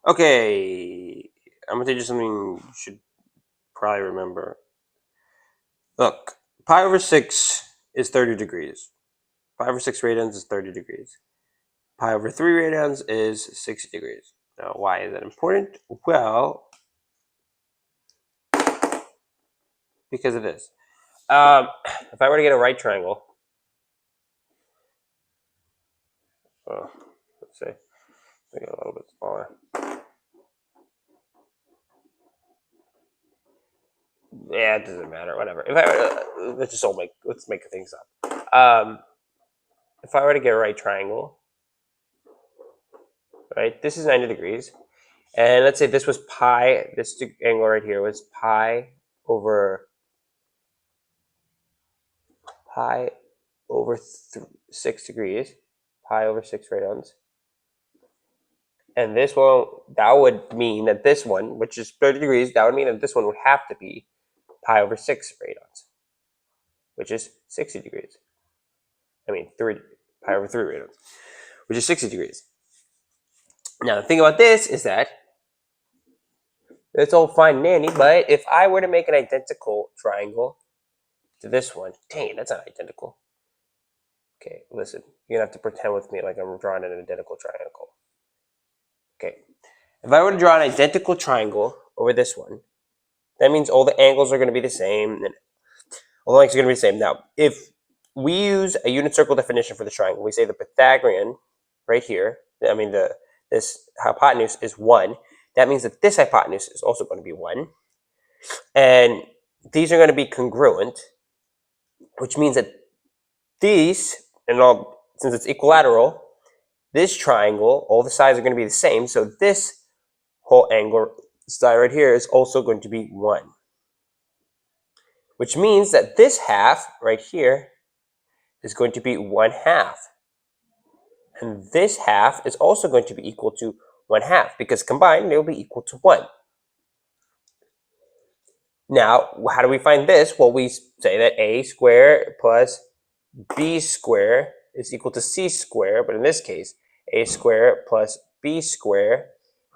Okay, I'm gonna teach you something you should probably remember. Look, pi over 6 is 30 degrees. Pi over 6 radians is 30 degrees. Pi over 3 radians is 60 degrees. Now, why is that important? Well, because of this. If I were to get a right triangle, let's say, make it a little bit smaller. Yeah, it doesn't matter. Whatever. If I let's make things up. If I were to get a right triangle, right, this is 90 degrees, and let's say this was pi. This angle right here was over pi over 6 degrees, pi over 6 radians. And this one, that would mean that this one, which is 30 degrees, that would mean that this one would have to be pi over 6 radians, which is 60 degrees. I mean, pi over 3 radians, which is 60 degrees. Now, the thing about this is that it's all fine and dandy, but if I were to make an identical triangle to this one, dang, that's not identical. Okay, listen, you're gonna have to pretend with me like I'm drawing an identical triangle. Okay, if I were to draw an identical triangle over this one, that means all the angles are going to be the same, and all the lengths are going to be the same. Now, if we use a unit circle definition for the triangle, we say the Pythagorean right here, I mean this hypotenuse is 1. That means that this hypotenuse is also going to be 1. And these are going to be congruent, which means that these, and all, since it's equilateral, this triangle, all the sides are going to be the same. So this whole angle side right here is also going to be 1. Which means that this half right here is going to be 1/2. And this half is also going to be equal to 1/2 because combined they will be equal to 1. Now, how do we find this? Well, we say that a squared plus b squared is equal to c squared, but in this case, a squared plus b squared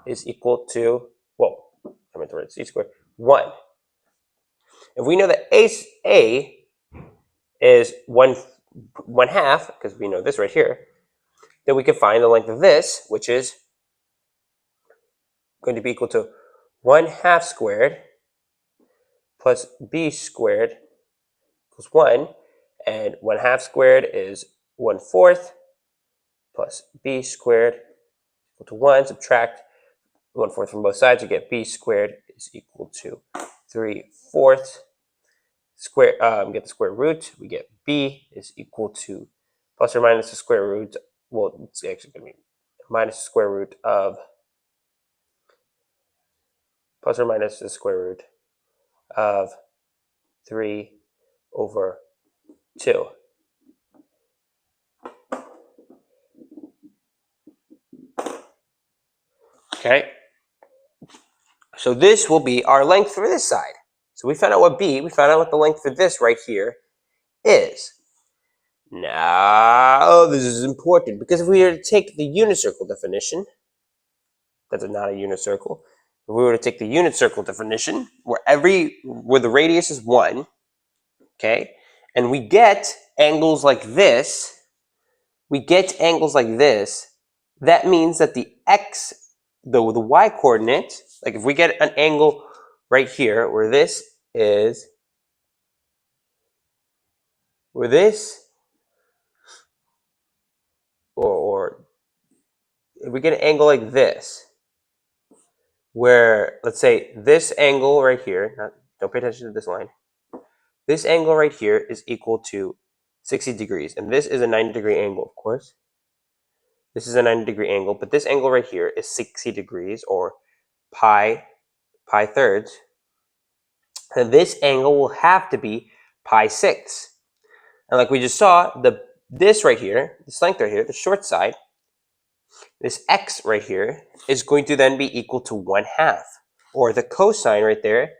is equal to, well, I meant the word c squared, 1. If we know that a is 1/2, because we know this right here, then we can find the length of this, which is going to be equal to 1/2 squared plus b squared equals 1, and 1/2 squared is 1/4 plus b squared equal to 1. Subtract 1/4 from both sides, you get b squared is equal to 3/4. Get the square root, we get b is equal to plus or minus the square root. Well, it's actually going to be minus the square root of plus or minus the square root of 3/2. Okay, so this will be our length for this side. So we found out what we found out what the length for this right here is. Now, this is important because if we were to take the unit circle definition, that's not a unit circle. If we were to take the unit circle definition, where the radius is 1, okay, and we get angles like this, that means that the y coordinate, like if we get an angle right here where this or if we get an angle like this, where let's say this angle right here, don't pay attention to this line, this angle right here is equal to 60 degrees, and this is a 90-degree angle, of course. This is a 90-degree angle, but this angle right here is 60 degrees, or pi thirds. And this angle will have to be pi 6. And like we just saw, this right here, this length right here, the short side, this x right here is going to then be equal to 1/2. Or the cosine right there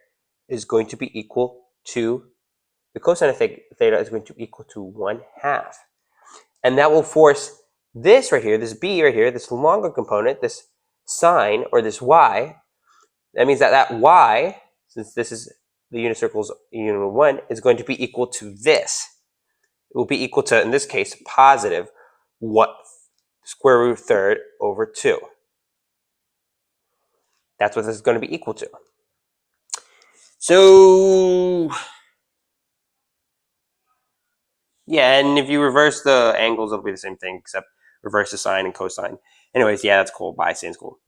is going to be equal to, the cosine of theta is going to be equal to 1/2. And that will force this right here, this b right here, this longer component, this sine, or this y, that means that y, since this is the unit circle's unit of 1, is going to be equal to this. It will be equal to, in this case, positive what square root third over 2. That's what this is going to be equal to. So, yeah, and if you reverse the angles, it'll be the same thing, except reverse the sine and cosine. Anyways, yeah, that's cool. Bye, Saints School.